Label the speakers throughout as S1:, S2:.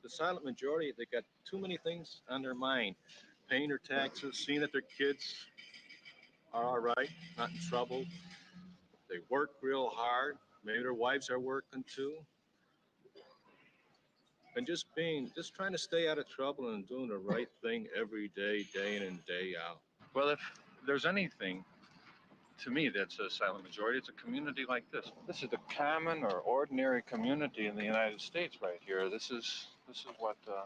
S1: The silent majority, they got too many things on their mind. Paying their taxes, seeing that their kids are all right, not in trouble. They work real hard. Maybe their wives are working too. And just trying to stay out of trouble and doing the right thing every day, day in and day out.
S2: Well, if there's anything to me that's a silent majority, it's a community like this. This is the common or ordinary community in the United States right here. This is what the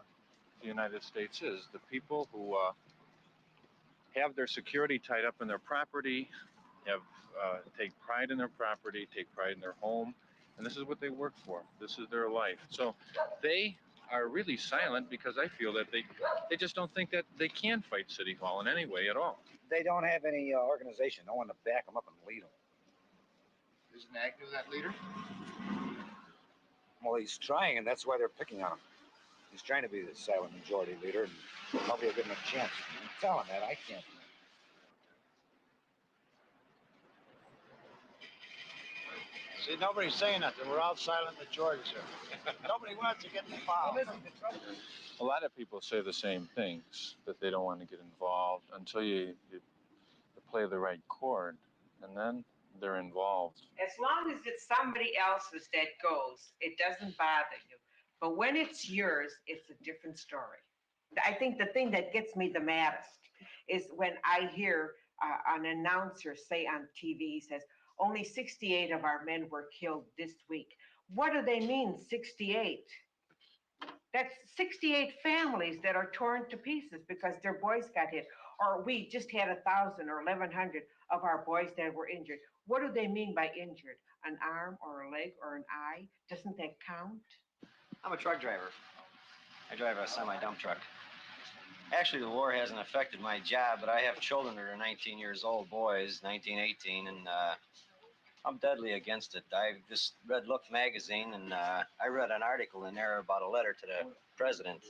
S2: United States is. The people who have their security tied up in their property, take pride in their property, take pride in their home, and this is what they work for. This is their life. So they are really silent because I feel that they just don't think that they can fight City Hall in any way at all.
S3: They don't have any organization, no one to back them up and lead them.
S4: Isn't Agnew that leader?
S3: Well, he's trying, and that's why they're picking on him. He's trying to be the silent majority leader, and nobody will give him a chance. I'm telling that, I can't.
S4: See, nobody's saying nothing. We're all silent majorities here. Nobody wants to get involved.
S2: A lot of people say the same things, that they don't want to get involved until you play the right chord, and then they're involved.
S5: As long as it's somebody else's that goes, it doesn't bother you. But when it's yours, it's a different story. I think the thing that gets me the maddest is when I hear an announcer say on TV, he says, only 68 of our men were killed this week. What do they mean, 68? That's 68 families that are torn to pieces because their boys got hit. Or we just had 1,000 or 1,100 of our boys that were injured. What do they mean by injured? An arm or a leg or an eye? Doesn't that count?
S6: I'm a truck driver. I drive a semi-dump truck. Actually, the war hasn't affected my job, but I have children that are 19 years old, boys, 19, 18, and I'm deadly against it. I just read Look magazine, and I read an article in there about a letter to the president.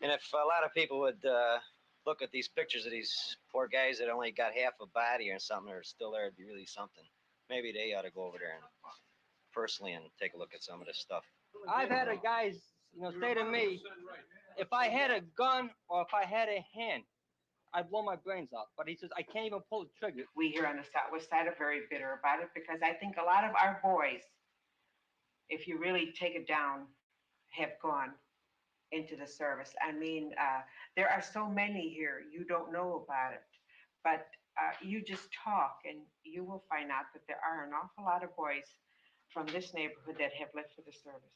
S6: And if a lot of people would look at these pictures of these poor guys that only got half a body or something, or still there, it'd be really something. Maybe they ought to go over there and personally and take a look at some of this stuff.
S7: I've had a guys, say to me, if I had a gun or if I had a hand, I'd blow my brains out. But he says, I can't even pull the trigger.
S5: We here on the Southwest Side are very bitter about it because I think a lot of our boys, if you really take it down, have gone into the service. I mean, there are so many here, you don't know about it. But you just talk and you will find out that there are an awful lot of boys from this neighborhood that have left for the service.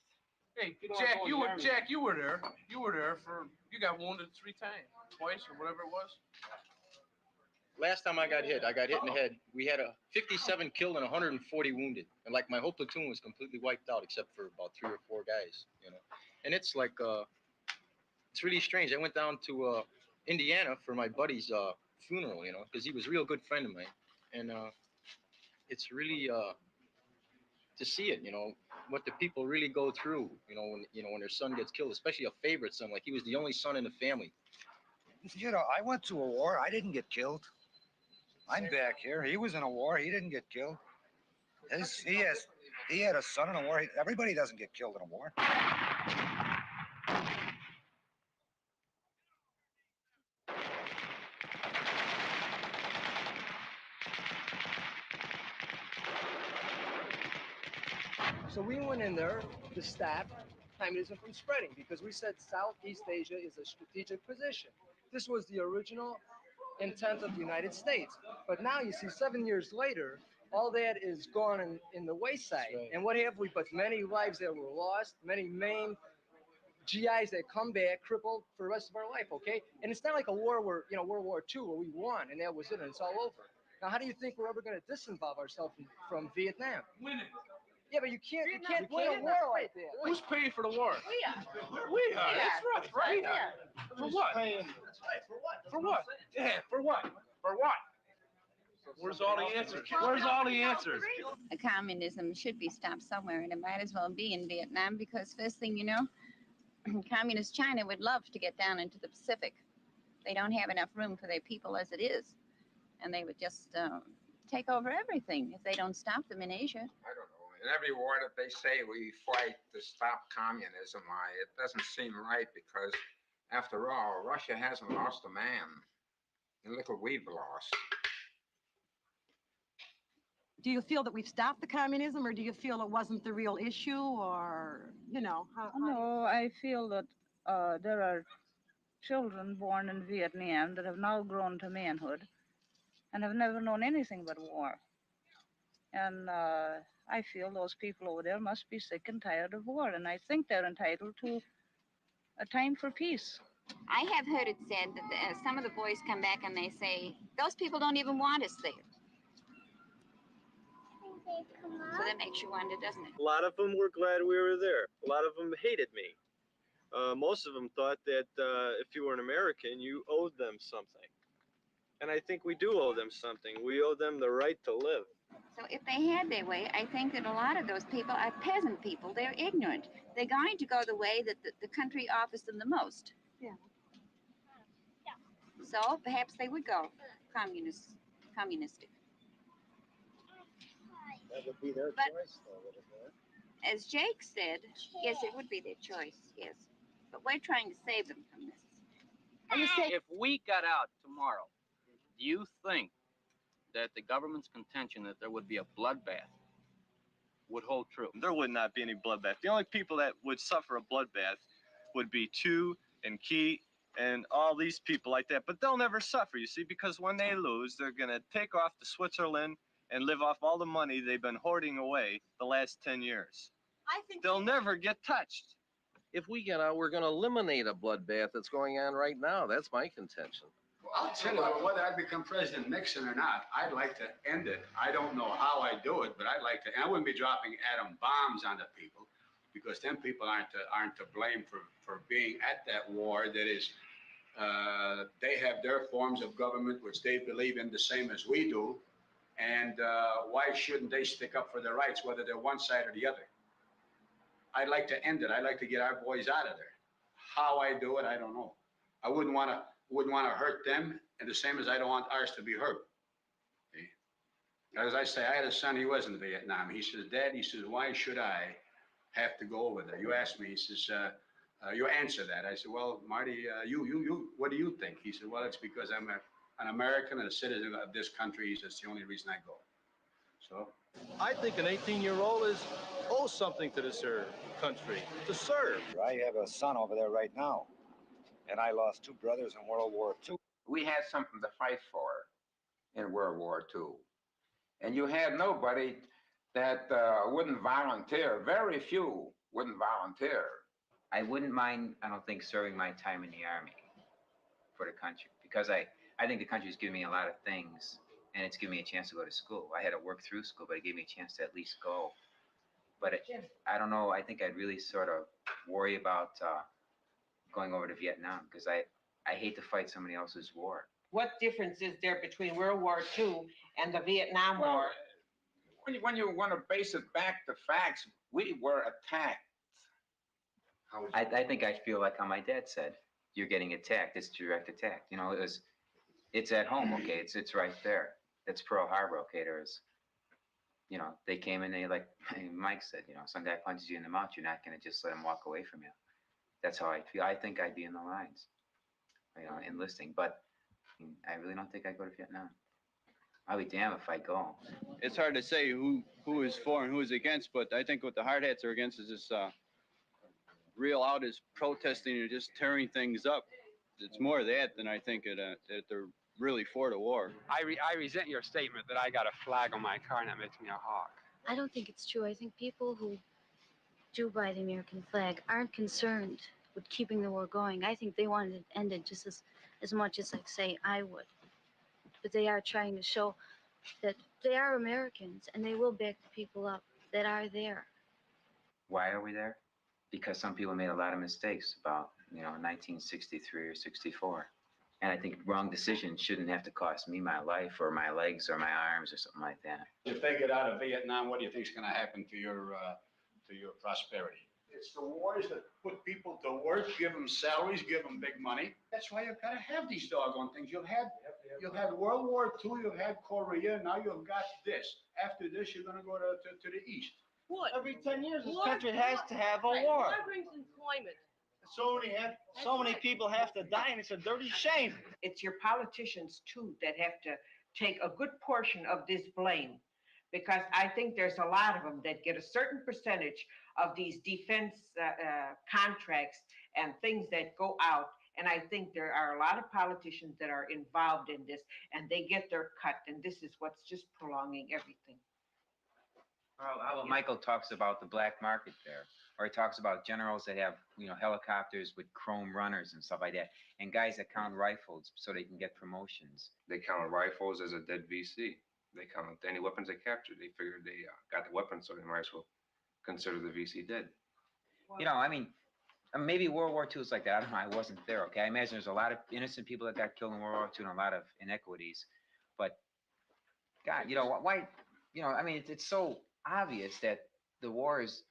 S8: Hey, Jack, you were there. You got wounded 3 times, twice or whatever it was.
S9: Last time I got hit in the head. We had 57 killed and 140 wounded, and like my whole platoon was completely wiped out except for about 3 or 4 guys, And it's like it's really strange. I went down to Indiana for my buddy's funeral, because he was a real good friend of mine, and it's really to see it, what the people really go through, when their son gets killed, especially a favorite son, like he was the only son in the family.
S3: I went to a war. I didn't get killed. I'm back here. He was in a war. He didn't get killed. He had a son in a war. Everybody doesn't get killed in a war.
S7: So we went in there to stop communism from spreading because we said Southeast Asia is a strategic position. This was the original intent of the United States. But now you see 7 years later, all that is gone in the wayside. Right. And what have we but many lives that were lost, many maimed, GIs that come back crippled for the rest of our life, okay? And it's not like a war where, World War II where we won and that was it and it's all over. Now, how do you think we're ever going to disinvolve ourselves from Vietnam?
S8: Winning.
S7: Yeah, but you can't win a war like that.
S8: Who's paying for the war?
S10: We are.
S8: We are. That's right.
S10: Yeah.
S8: For what?
S4: That's right. For what?
S8: For what? Yeah, for what? For what? Where's all the answers? Where's all the answers?
S10: Communism should be stopped somewhere, and it might as well be in Vietnam because first thing you know, communist China would love to get down into the Pacific. They don't have enough room for their people as it is, and they would just take over everything if they don't stop them in Asia.
S11: I don't know. In every war that they say we fight to stop communism, it doesn't seem right because, after all, Russia hasn't lost a man. And look what we've lost.
S12: Do you feel that we've stopped the communism, or do you feel it wasn't the real issue, or, you know?
S13: No, I feel that there are children born in Vietnam that have now grown to manhood and have never known anything but war. And I feel those people over there must be sick and tired of war, and I think they're entitled to a time for peace.
S10: I have heard it said that some of the boys come back and they say, those people don't even want us there. So that makes you wonder, doesn't it?
S14: A lot of them were glad we were there. A lot of them hated me. Most of them thought that if you were an American, you owed them something. And I think we do owe them something. We owe them the right to live.
S10: So if they had their way, I think that a lot of those people are peasant people. They're ignorant. They're going to go the way that the country offers them the most.
S12: Yeah.
S10: So perhaps they would go communistic.
S4: That would be their
S10: But
S4: choice, though, wouldn't it?
S10: as Jake said, yes, it would be their choice, yes. But we're trying to save them from this.
S15: If we got out tomorrow, do you think that the government's contention that there would be a bloodbath would hold true?
S14: There would not be any bloodbath. The only people that would suffer a bloodbath would be Chu and Key and all these people like that. But they'll never suffer, you see, because when they lose, they're going to take off to Switzerland and live off all the money they've been hoarding away the last 10 years.
S12: I think
S14: They'll never get touched.
S16: If we get out, we're going to eliminate a bloodbath that's going on right now. That's my contention.
S17: I'll tell you what, whether I become President Nixon or not, I'd like to end it. I don't know how I do it, but I'd like to. And I wouldn't be dropping atom bombs on the people, because them people aren't to blame for being at that war. That is, they have their forms of government which they believe in the same as we do, and why shouldn't they stick up for their rights, whether they're one side or the other? I'd like to end it. I'd like to get our boys out of there. How I do it, I don't know. I wouldn't want to hurt them, and the same as I don't want ours to be hurt. See? As I say, I had a son, he was in Vietnam. He says, Dad, he says, why should I have to go over there? You asked me, he says, you answer that. I said, well, Marty, what do you think? He said, well, it's because I'm an American and a citizen of this country. He says, it's the only reason I go. So?
S1: I think an 18-year-old owes something to this country, to serve.
S3: I have a son over there right now, and I lost 2 brothers in World War II.
S11: We had something to fight for in World War II. And you had nobody that wouldn't volunteer. Very few wouldn't volunteer.
S18: I wouldn't mind, I don't think, serving my time in the Army for the country, because I think the country's given me a lot of things, and it's given me a chance to go to school. I had to work through school, but it gave me a chance to at least go. But I don't know, I think I'd really sort of worry about going over to Vietnam, because I hate to fight somebody else's war.
S5: What difference is there between World War II and the Vietnam War?
S11: When you want to base it back to facts, we were attacked.
S18: I think I feel like how my dad said, you're getting attacked, it's direct attack. You know, it's at home, okay, it's right there. It's Pearl Harbor, okay, you know, they came in, they, like Mike said, you know, some guy punches you in the mouth, you're not going to just let him walk away from you. That's how I feel. I think I'd be in the lines, you know, enlisting, but I really don't think I'd go to Vietnam. I'll be damned if I go.
S19: It's hard to say who is for and who is against, but I think what the hard hats are against is this real out is protesting and just tearing things up. It's more that than I think that they're really for the war.
S20: I resent your statement that I got a flag on my car and that makes me a hawk.
S21: I don't think it's true. I think people who do buy the American flag aren't concerned with keeping the war going. I think they want it ended just as much as, like, say, I would. But they are trying to show that they are Americans and they will back the people up that are there.
S18: Why are we there? Because some people made a lot of mistakes about, you know, 1963 or 64. And I think wrong decisions shouldn't have to cost me my life or my legs or my arms or something like that.
S17: If they get out of Vietnam, what do you think is going to happen to your prosperity? It's the wars that put people to work, give them salaries, give them big money. That's why you've got to have these doggone things. You've had World War II, you've had Korea, now you've got this. After this, you're going to go to the east.
S2: What?
S22: Every 10 years, this
S2: What?
S22: country has to have a
S2: Right.
S22: war.
S2: War brings employment.
S22: So many people have to die, and it's a dirty shame.
S5: It's your politicians too that have to take a good portion of this blame, because I think there's a lot of them that get a certain percentage of these defense contracts and things that go out. And I think there are a lot of politicians that are involved in this, and they get their cut, and this is what's just prolonging everything.
S18: How about Michael talks about the black market there, or he talks about generals that have, helicopters with chrome runners and stuff like that, and guys that count rifles so they can get promotions.
S23: They count rifles as a dead VC. They count any weapons they captured. They figured they got the weapons, so they might as well consider the VC dead.
S18: Maybe World War II is like that. I don't know. I wasn't there. Okay, I imagine there's a lot of innocent people that got killed in World War II and a lot of inequities. But God, why? It's so obvious that the war is.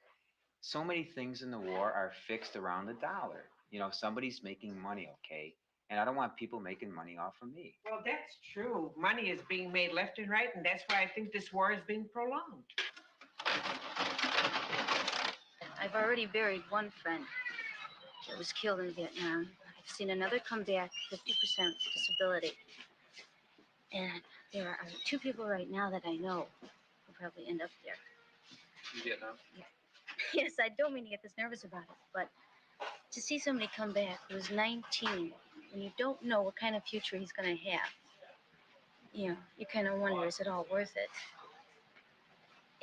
S18: So many things in the war are fixed around the dollar. Somebody's making money, okay? And I don't want people making money off of me.
S5: Well, that's true. Money is being made left and right, and that's why I think this war is being prolonged.
S21: I've already buried one friend that was killed in Vietnam. I've seen another come back, 50% disability. And there are 2 people right now that I know will probably end up there.
S8: In Vietnam?
S21: Yeah. Yes, I don't mean to get this nervous about it, but to see somebody come back who is 19 and you don't know what kind of future he's going to have, you kind of wonder, is it all worth it?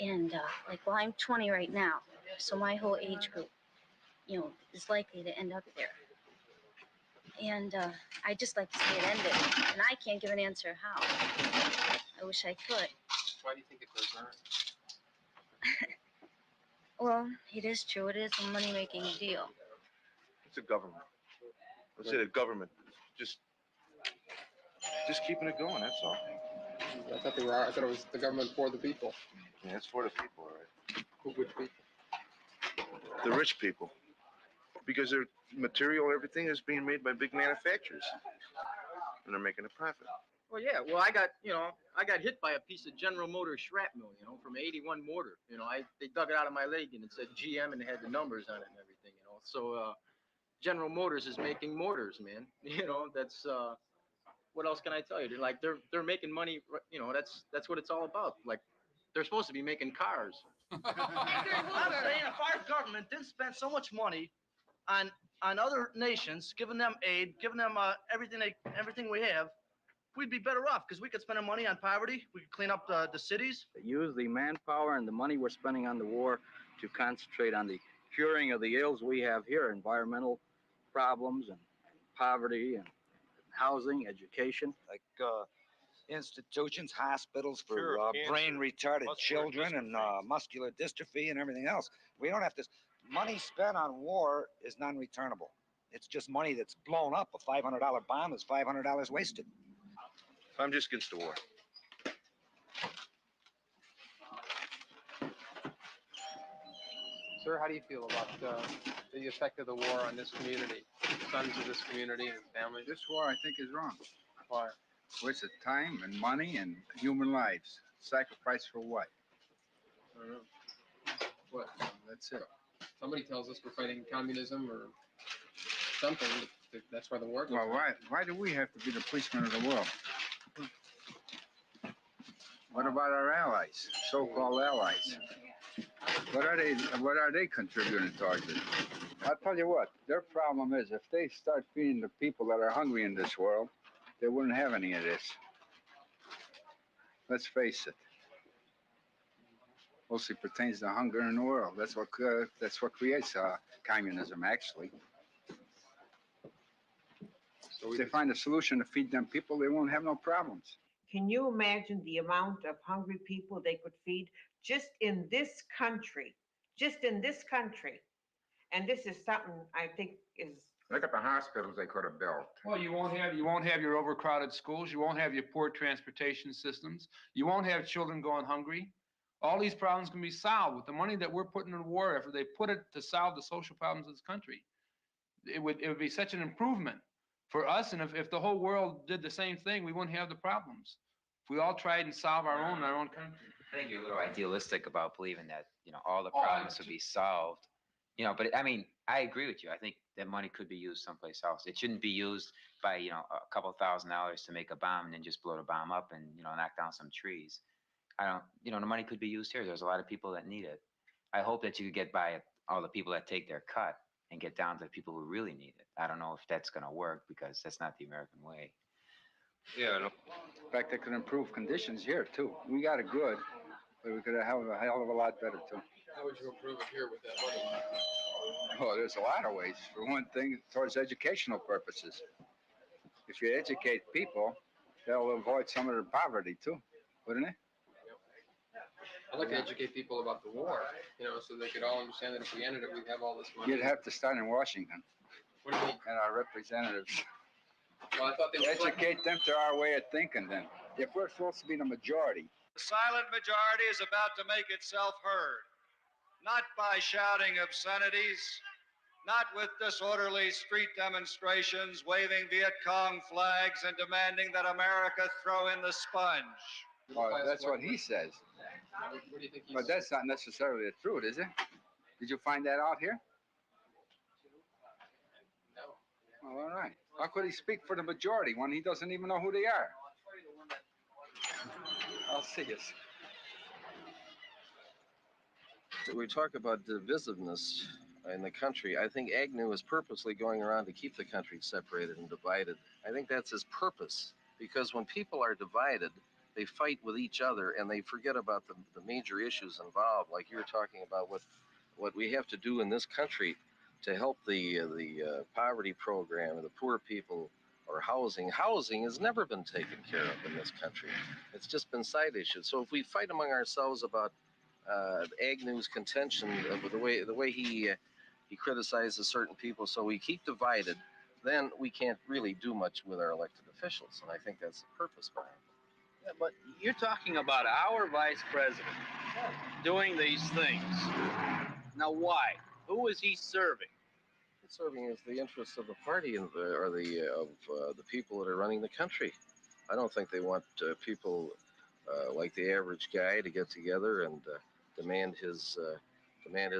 S21: And I'm 20 right now, so my whole age group, is likely to end up there. And I just like to see it ended, and I can't give an answer how. I wish I could.
S8: Why do you think it goes on?
S21: Well, it is true. It is a money-making deal.
S24: It's a government. Let's say the government just keeping it going. That's all.
S25: I thought they were. I thought it was the government for the people.
S24: Yeah, it's for the people, all right.
S25: Which people?
S24: The rich people, because their material, everything is being made by big manufacturers, and they're making a profit.
S9: Well, yeah. Well, I got hit by a piece of General Motors shrapnel, from an '81 mortar. They dug it out of my leg and it said GM and it had the numbers on it and everything. So General Motors is making mortars, man. That's what else can I tell you? They're making money. That's what it's all about. Like, they're supposed to be making cars.
S22: I'm saying if our government didn't spend so much money on other nations, giving them aid, giving them everything we have, we'd be better off because we could spend our money on poverty. We could clean up the cities.
S26: Use the manpower and the money we're spending on the war to concentrate on the curing of the ills we have here, environmental problems and poverty and housing, education.
S3: Like institutions, hospitals for
S24: Sure,
S3: brain retarded
S24: muscular
S3: children and muscular dystrophy and everything else. We don't have to. Money spent on war is non-returnable. It's just money that's blown up. A $500 bomb is $500 wasted.
S24: I'm just against the war.
S20: Sir, how do you feel about the effect of the war on this community, sons of this community and families?
S27: This war, I think, is wrong.
S20: Why?
S27: Waste of time and money and human lives. Sacrifice for what?
S20: I don't know. What?
S27: That's it.
S20: Somebody tells us we're fighting communism or something. That's why the war goes
S27: Well,
S20: on.
S27: why do we have to be the policemen of the world? What about our allies, so-called allies? What are they contributing towards it? I'll tell you what, their problem is if they start feeding the people that are hungry in this world, they wouldn't have any of this. Let's face it. Mostly pertains to hunger in the world. That's what creates communism, actually. So if they find a solution to feed them people, they won't have no problems.
S5: Can you imagine the amount of hungry people they could feed just in this country? Just in this country. And this is something I think is.
S11: Look at the hospitals they could have built.
S28: Well, you won't have your overcrowded schools. You won't have your poor transportation systems. You won't have children going hungry.
S2: all these problems can be solved with the money that we're putting in the war effort. They put it to solve the social problems of this country. It would be such an improvement for us. And if the whole world did the same thing, we wouldn't have the problems. If we all tried and solve our own country.
S18: I think you're a little idealistic about believing that, all the
S2: Oh,
S18: problems would be solved. But I mean, I agree with you. I think that money could be used someplace else. It shouldn't be used by, a couple $1,000s to make a bomb and then just blow the bomb up and, knock down some trees. The money could be used here. There's a lot of people that need it. I hope that you could get by all the people that take their cut and get down to the people who really need it. I don't know if that's going to work because that's not the American way.
S27: Yeah, no. In fact, it could improve conditions here too. We got it good, but we could have a hell of a lot better too.
S25: How would you improve it here with that money?
S27: Oh, there's a lot of ways. For one thing, towards educational purposes. If you educate people, they'll avoid some of their poverty too, wouldn't it?
S25: I'd like to educate people about the war, so they could all understand that if we ended it, we'd have all this money.
S27: You'd have to start in Washington.
S25: What do you mean?
S27: And our representatives.
S25: Well, I thought they would
S27: educate them to our way of thinking then. If we're supposed to be the majority.
S4: The silent majority is about to make itself heard, not by shouting obscenities, not with disorderly street demonstrations, waving Viet Cong flags and demanding that America throw in the sponge.
S27: Oh, that's what he says.
S25: What do you think
S27: But that's not necessarily the truth, is it? Did you find that out here?
S25: No.
S27: Oh, all right. How could he speak for the majority when he doesn't even know who they are? I'll see you.
S16: We talk about divisiveness in the country. I think Agnew is purposely going around to keep the country separated and divided. I think that's his purpose, because when people are divided, they fight with each other and they forget about the major issues involved, like you're talking about what we have to do in this country to help the poverty program and the poor people, or housing. Housing has never been taken care of in this country. It's just been side issues. So if we fight among ourselves about Agnew's contention of the way he criticizes certain people, so we keep divided, then we can't really do much with our elected officials. And I think that's the purpose behind it.
S26: Yeah, but you're talking about our vice president doing these things. Now, why? Who is he serving?
S16: It's serving as the interests of the party and the people that are running the country. I don't think they want people like the average guy to get together and demand his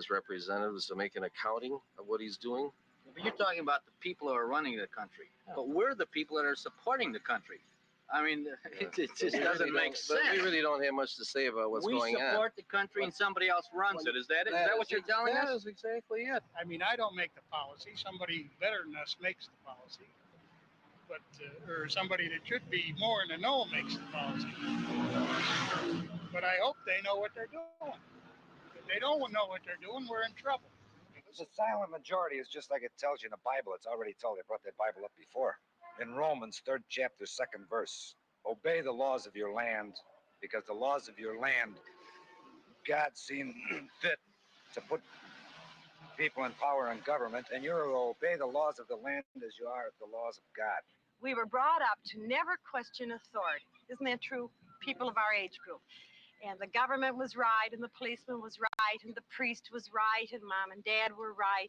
S16: representatives to make an accounting of what he's doing.
S26: But you're talking about the people who are running the country. But we're the people that are supporting the country. I mean, it just doesn't make sense.
S16: But we really don't have much to say about what's going on.
S26: We support the country and somebody else runs it. Is that it? Is that what you're telling us?
S16: That is exactly it.
S6: I mean, I don't make the policy. Somebody better than us makes the policy. But, or somebody that should be more in the know makes the policy. But I hope they know what they're doing. If they don't know what they're doing, we're in trouble.
S3: The silent majority is just like it tells you in the Bible. It's already told. I brought that Bible up before. In Romans 3rd chapter, 2nd verse. Obey the laws of your land, because the laws of your land, God seen fit to put people in power and government, and you're to obey the laws of the land as you are the laws of God.
S7: We were brought up to never question authority. Isn't that true? People of our age group. And the government was right, and the policeman was right, and the priest was right, and mom and dad were right.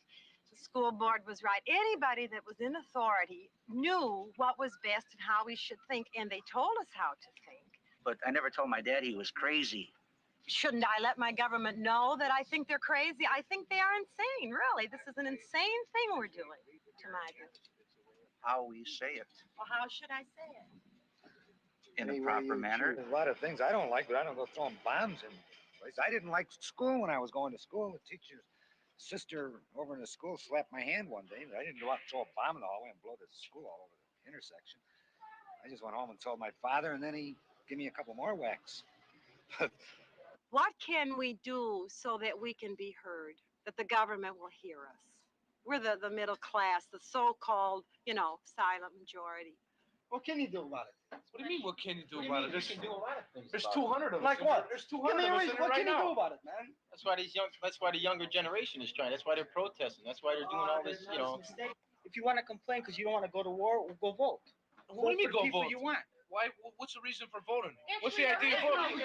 S7: The school board was right. Anybody that was in authority knew what was best and how we should think, and they told us how to think.
S10: But I never told my dad he was crazy.
S7: Shouldn't I let my government know that I think they're crazy? I think they are insane, really. This is an insane thing we're doing, to my view.
S10: How we say it.
S7: Well, how should I say it?
S10: In a proper manner.
S3: There's a lot of things I don't like, but I don't go throwing bombs in place. I didn't like school when I was going to school. The teacher's sister over in the school slapped my hand one day. I didn't go out and throw a bomb in the hallway and blow the school all over the intersection. I just went home and told my father, and then he gave me a couple more whacks.
S7: What can we do so that we can be heard, that the government will hear us? We're the middle class, the so-called, silent majority.
S22: What can you do about it?
S8: What do you mean, what can you do about it?
S22: You can do a lot of things.
S8: There's
S22: about
S8: 200 of us.
S22: Like what?
S8: There's 200 of us in it
S22: What
S8: right
S22: can you do
S8: now.
S22: about it, man?
S9: That's why the younger generation is trying. That's why they're protesting. That's why they're doing all this,
S22: If you want to complain because you don't want to go to war, go vote.
S8: What do you mean
S22: for the
S8: go
S22: people
S8: vote?
S22: you want.
S8: Why? What's the reason for voting? What's the idea of voting?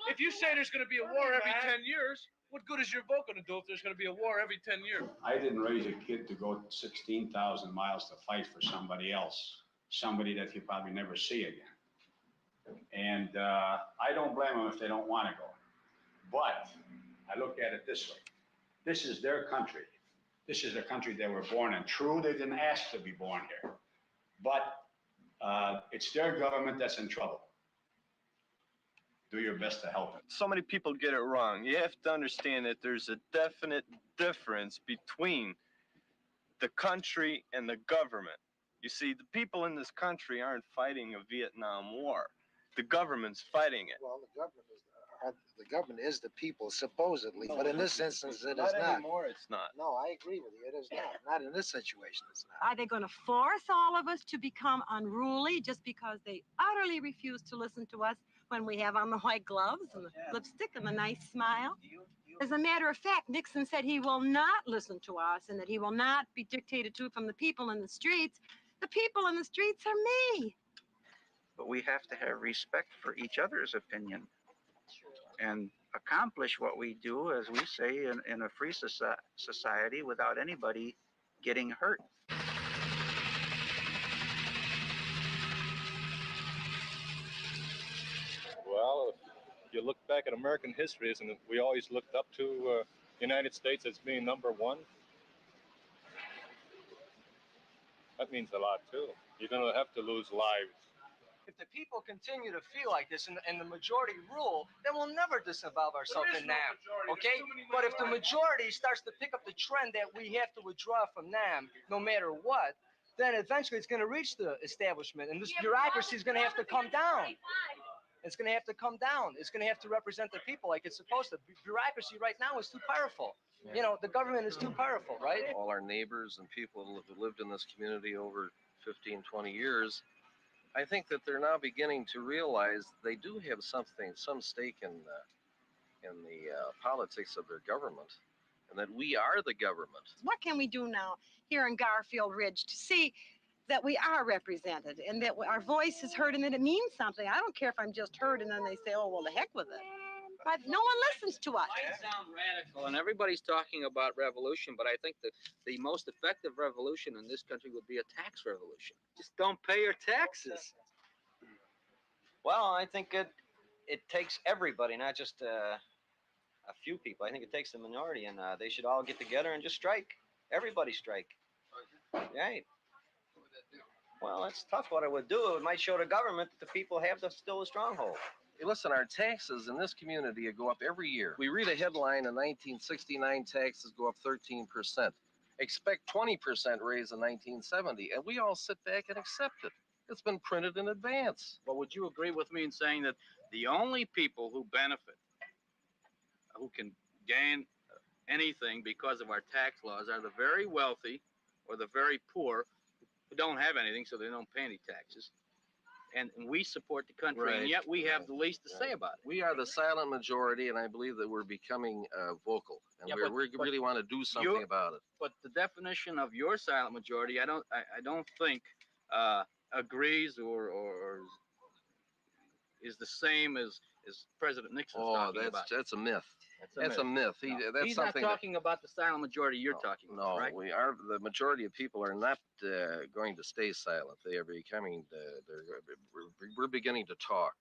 S8: If you say there's going to be a war every 10 years, what good is your vote going to do if there's going to be a war every 10 years?
S1: I didn't raise a kid to go 16,000 miles to fight for somebody else, somebody that you probably never see again. And I don't blame them if they don't want to go. But I look at it this way. This is their country. This is the country they were born in. True, they didn't ask to be born here. But it's their government that's in trouble. Do your best to help it.
S12: So many people get it wrong. You have to understand that there's a definite difference between the country and the government. You see, the people in this country aren't fighting a Vietnam War. The government's fighting it.
S13: Well, the government is the people, supposedly,
S12: No,
S13: but in this instance, it is
S12: not
S13: not.
S12: anymore, it's not.
S13: No, I agree with you. It is not. Not in this situation, it's not.
S7: Are they going to force all of us to become unruly just because they utterly refuse to listen to us when we have on the white gloves and the lipstick and the nice smile? As a matter of fact, Nixon said he will not listen to us and that he will not be dictated to from the people in the streets. The people in the streets are me.
S10: But we have to have respect for each other's opinion and accomplish what we do, as we say, in a free society without anybody getting hurt.
S14: Well, if you look back at American history, isn't it, we always looked up to the United States as being number one? That means a lot, too. You're going to have to lose lives.
S22: If the people continue to feel like this and the majority rule, then we'll never disavow ourselves in NAM, okay? But if the majority starts to pick up the trend that we have to withdraw from NAM, no matter what, then eventually it's going to reach the establishment, and this bureaucracy is going to have to come down. It's going to have to come down. It's going to have to represent the people like it's supposed to. Bureaucracy right now is too powerful. You know, the government is too powerful, right?
S16: All our neighbors and people who have lived in this community over 15, 20 years, I think that they're now beginning to realize they do have some stake in the politics of their government, and that we are the government.
S7: What can we do now here in Garfield Ridge to see that we are represented and that our voice is heard and that it means something? I don't care if I'm just heard and then they say, oh, well, the heck with it. But no one listens to us.
S15: Might sound radical, and everybody's talking about revolution, but I think that the most effective revolution in this country would be a tax revolution. Just don't pay your taxes.
S17: Well, I think it takes everybody, not just a few people. I think it takes the minority, and they should all get together and just strike. Everybody strike. Right. Well, that's tough. What it would do, it might show the government that the people have still a stronghold.
S16: Hey, listen, our taxes in this community go up every year. We read a headline in 1969, taxes go up 13%. Expect 20% raise in 1970, and we all sit back and accept it. It's been printed in advance.
S15: But would you agree with me in saying that the only people who benefit, who can gain anything because of our tax laws, are the very wealthy or the very poor who don't have anything, so they don't pay any taxes? And we support the country, and yet we have the least to say about it.
S16: We are the silent majority, and I believe that we're becoming vocal, and
S15: Yeah,
S16: we really want to do something about it.
S15: But the definition of your silent majority, I don't think agrees or is the same as President Nixon's talking about.
S16: That's a myth. That's a myth. That's
S15: He's not
S16: something
S15: talking about the silent majority you're talking about, right?
S16: we are. The majority of people are not going to stay silent. They are becoming. We're beginning to talk.